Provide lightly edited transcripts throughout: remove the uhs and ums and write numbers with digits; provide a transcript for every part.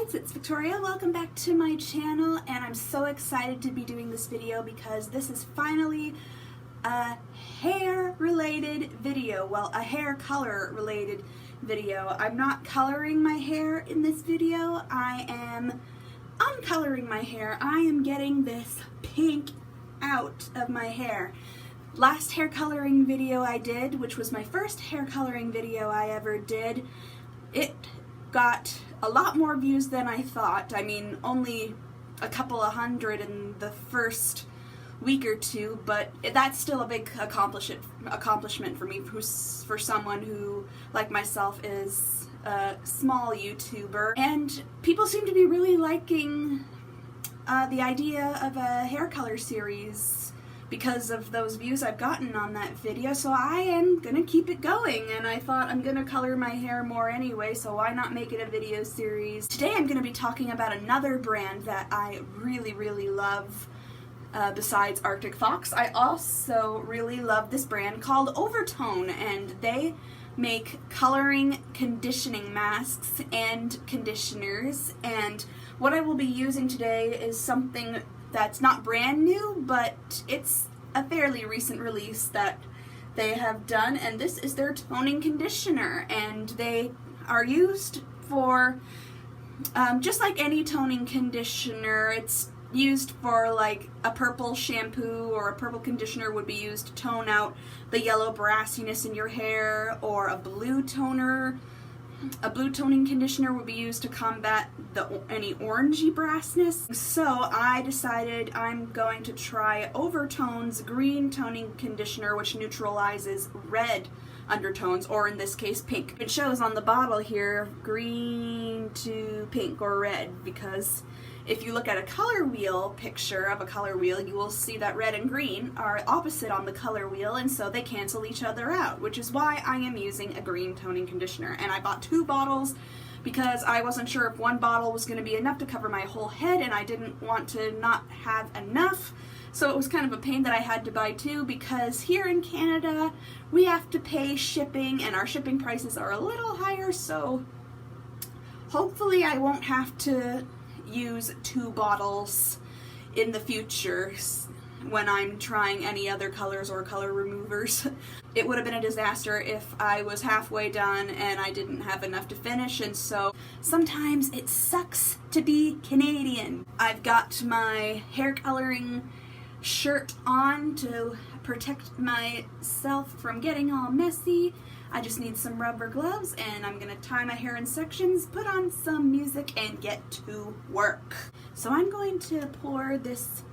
guys, it's Victoria. Welcome back to my channel, and I'm so excited to be doing this video because this is finally a hair related video. Well, a hair color related video. I'm not coloring my hair in this video. I am uncoloring my hair. I am getting this pink out of my hair. Last hair coloring video I did, which was my first hair coloring video I ever did, it got a lot more views than I thought. I mean, only a couple of hundred in the first week or two, but that's still a big accomplishment for me, for someone who, like myself, is a small YouTuber. And people seem to be really liking the idea of a hair color series because of those views I've gotten on that video, so I am gonna keep it going, and I thought I'm gonna color my hair more anyway, so why not make it a video series. Today I'm gonna be talking about another brand that I really love besides Arctic Fox. I also really love this brand called Overtone, and they make coloring conditioning masks and conditioners, and what I will be using today is something that's not brand new, but it's a fairly recent release that they have done, and this is their toning conditioner, and they are used for just like any toning conditioner. It's used for like a purple shampoo or a purple conditioner would be used to tone out the yellow brassiness in your hair, or a blue toning conditioner would be used to combat any orangey brassness. So I decided I'm going to try Overtone's green toning conditioner, which neutralizes red undertones, or in this case pink. It shows on the bottle here green to pink or red, because if you look at a color wheel picture of a color wheel, you will see that red and green are opposite on the color wheel, and so they cancel each other out, which is why I am using a green toning conditioner. And I bought 2 bottles because I wasn't sure if one bottle was going to be enough to cover my whole head, and I didn't want to not have enough. So it was kind of a pain that I had to buy 2, because here in Canada we have to pay shipping, and our shipping prices are a little higher, so hopefully I won't have to use 2 bottles in the future when I'm trying any other colors or color removers. It would have been a disaster if I was halfway done and I didn't have enough to finish, and so sometimes it sucks to be Canadian. I've got my hair coloring shirt on to protect myself from getting all messy. I just need some rubber gloves, and I'm gonna tie my hair in sections, put on some music, and get to work. So I'm going to pour this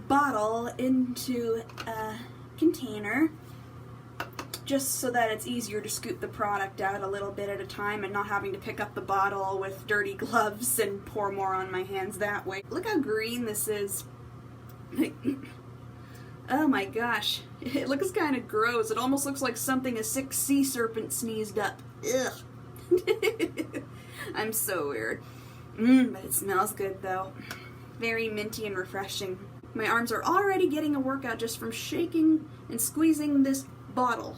bottle into a container just so that it's easier to scoop the product out a little bit at a time and not having to pick up the bottle with dirty gloves and pour more on my hands that way. Look how green this is. Oh my gosh, it looks kind of gross. It almost looks like something a sick sea serpent sneezed up. Ugh. I'm so weird. But it smells good though. Very minty and refreshing. My arms are already getting a workout just from shaking and squeezing this bottle.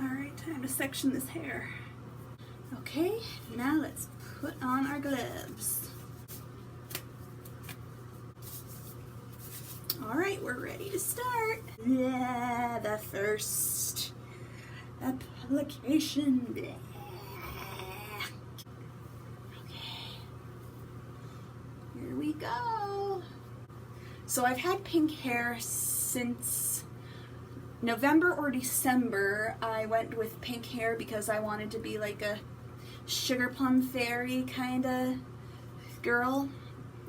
Alright, time to section this hair. Okay, now let's put on our gloves. Alright, we're ready to start. Yeah, the first application. Okay. Here we go. So I've had pink hair since November or December. I went with pink hair because I wanted to be like a sugar plum fairy kind of girl.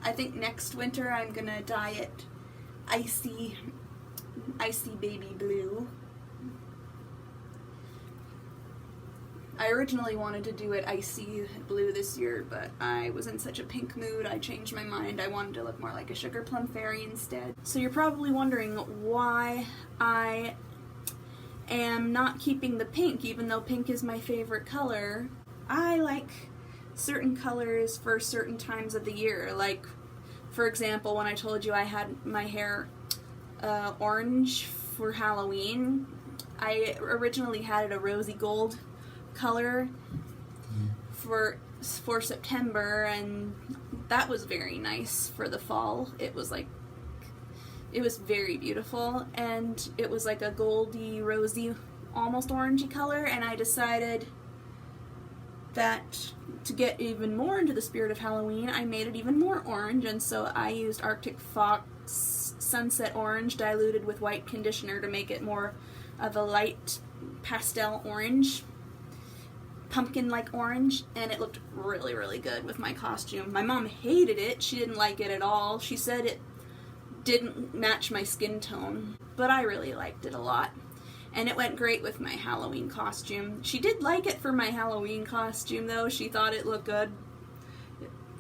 I think next winter I'm gonna dye it icy baby blue. I originally wanted to do it icy blue this year, but I was in such a pink mood I changed my mind. I wanted to look more like a sugar plum fairy instead. So you're probably wondering why I am not keeping the pink, even though pink is my favorite color. I like certain colors for certain times of the year. Like, for example, when I told you I had my hair orange for Halloween, I originally had it a rosy gold color for for September, and that was very nice for the fall. It was very beautiful, and it was like a goldy, rosy, almost orangey color, and I decided that to get even more into the spirit of Halloween, I made it even more orange, and so I used Arctic Fox Sunset Orange diluted with white conditioner to make it more of a light pastel orange, pumpkin-like orange, and it looked really, really good with my costume. My mom hated it. She didn't like it at all. She said it didn't match my skin tone, but I really liked it a lot. And it went great with my Halloween costume. She did like it for my Halloween costume, though. She thought it looked good.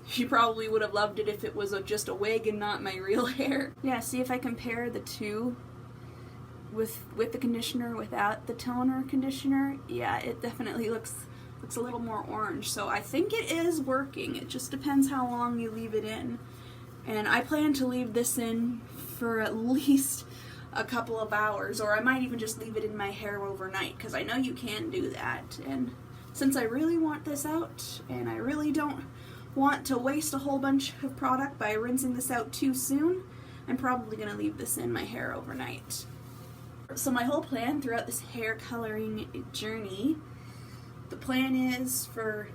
She probably would have loved it if it was just a wig and not my real hair. Yeah, see if I compare the two with the conditioner, without the toner conditioner. Yeah, it definitely looks a little more orange. So I think it is working. It just depends how long you leave it in. And I plan to leave this in for at least a couple of hours, or I might even just leave it in my hair overnight, because I know you can do that. And since I really want this out, and I really don't want to waste a whole bunch of product by rinsing this out too soon, I'm probably going to leave this in my hair overnight. So my whole plan throughout this hair coloring journey, the plan is for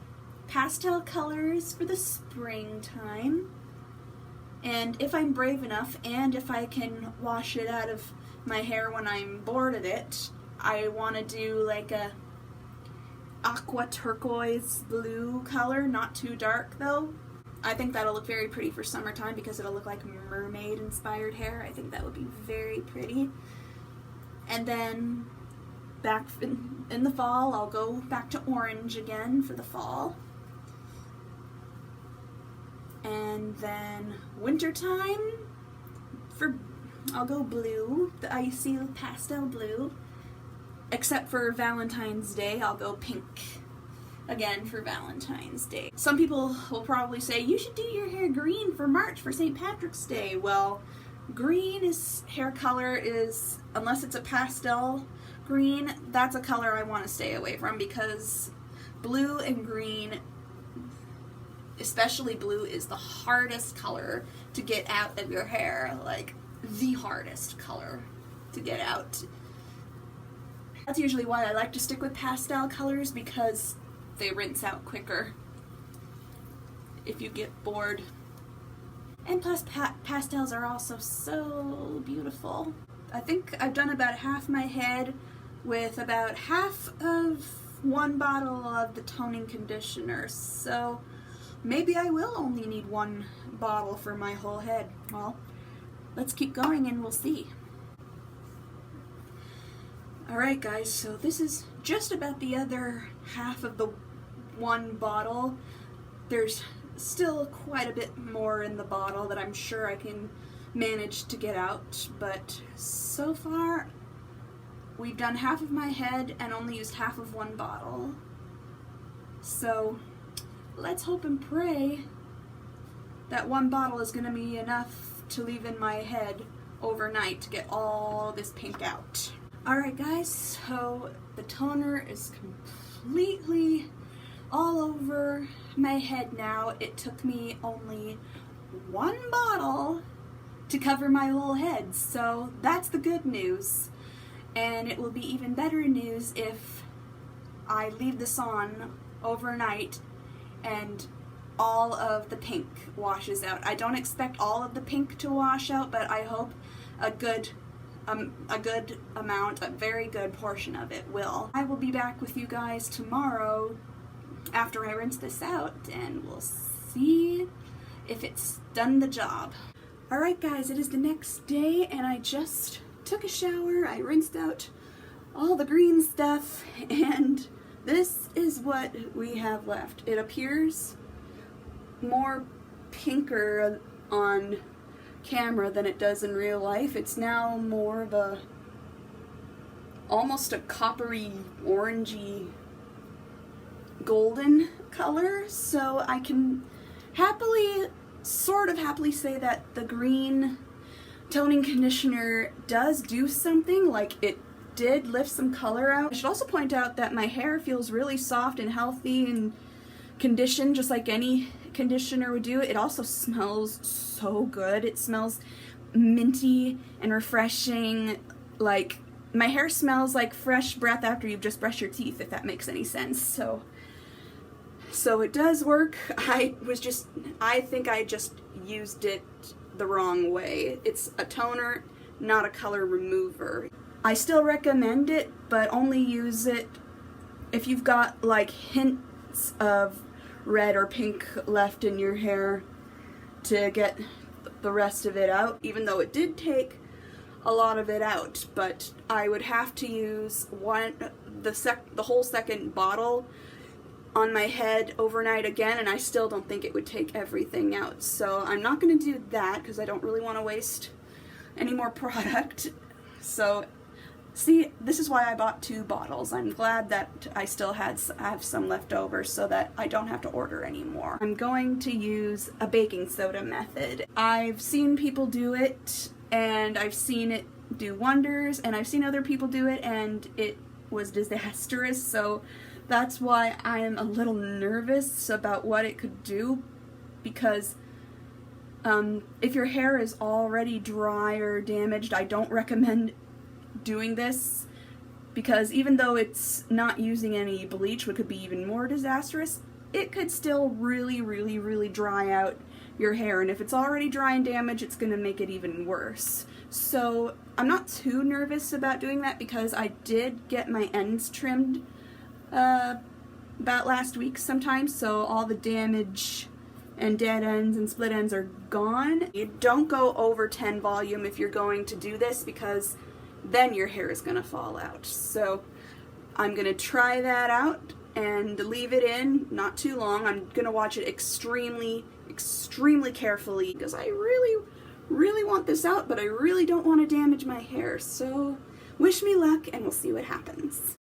pastel colors for the springtime. And if I'm brave enough, and if I can wash it out of my hair when I'm bored of it, I want to do like a aqua turquoise blue color, not too dark though. I think that'll look very pretty for summertime because it'll look like mermaid inspired hair. I think that would be very pretty. And then back in the fall, I'll go back to orange again for the fall. And then wintertime, I'll go blue, the icy pastel blue. Except for Valentine's Day, I'll go pink again for Valentine's Day. Some people will probably say, you should do your hair green for March for St. Patrick's Day. Well, green hair color is, unless it's a pastel green, that's a color I want to stay away from, because blue and green, especially blue, is the hardest color to get out of your hair, like the hardest color to get out. That's usually why I like to stick with pastel colors, because they rinse out quicker if you get bored. And plus pastels are also so beautiful. I think I've done about half my head with about half of one bottle of the toning conditioner, so maybe I will only need one bottle for my whole head. Well, let's keep going and we'll see. Alright guys, so this is just about the other half of the one bottle. There's still quite a bit more in the bottle that I'm sure I can manage to get out, but so far we've done half of my head and only used half of one bottle. So let's hope and pray that one bottle is going to be enough to leave in my head overnight to get all this pink out. Alright guys, so the toner is completely all over my head now. It took me only one bottle to cover my whole head, so that's the good news. And it will be even better news if I leave this on overnight and all of the pink washes out. I don't expect all of the pink to wash out, but I hope a good amount, a very good portion of it will. I will be back with you guys tomorrow after I rinse this out, and we'll see if it's done the job. Alright guys, it is the next day, and I just took a shower. I rinsed out all the green stuff, and this is what we have left. It appears more pinker on camera than it does in real life. It's now more of a almost a coppery, orangey, golden color, so I can sort of happily say that the green toning conditioner does do something. Like, it did lift some color out. I should also point out that my hair feels really soft and healthy and condition just like any conditioner would do. It also smells so good. It smells minty and refreshing. Like, my hair smells like fresh breath after you've just brushed your teeth, if that makes any sense. So it does work. I think I just used it the wrong way. It's a toner, not a color remover. I still recommend it, but only use it if you've got like hints of red or pink left in your hair to get the rest of it out, even though it did take a lot of it out. But I would have to use the whole second bottle on my head overnight again, and I still don't think it would take everything out. So I'm not going to do that because I don't really want to waste any more product. So see, this is why I bought 2 bottles. I'm glad that I still have some left over so that I don't have to order anymore. I'm going to use a baking soda method. I've seen people do it, and I've seen it do wonders, and I've seen other people do it, and it was disastrous. So that's why I am a little nervous about what it could do, because if your hair is already dry or damaged, I don't recommend doing this, because even though it's not using any bleach, which could be even more disastrous, it could still really dry out your hair, and if it's already dry and damaged, it's going to make it even worse. So I'm not too nervous about doing that, because I did get my ends trimmed about last week sometime, so all the damage and dead ends and split ends are gone. You don't go over 10 volume if you're going to do this, because then your hair is going to fall out. So I'm going to try that out and leave it in not too long. I'm going to watch it extremely carefully, because I really want this out, but I really don't want to damage my hair. So wish me luck, and we'll see what happens.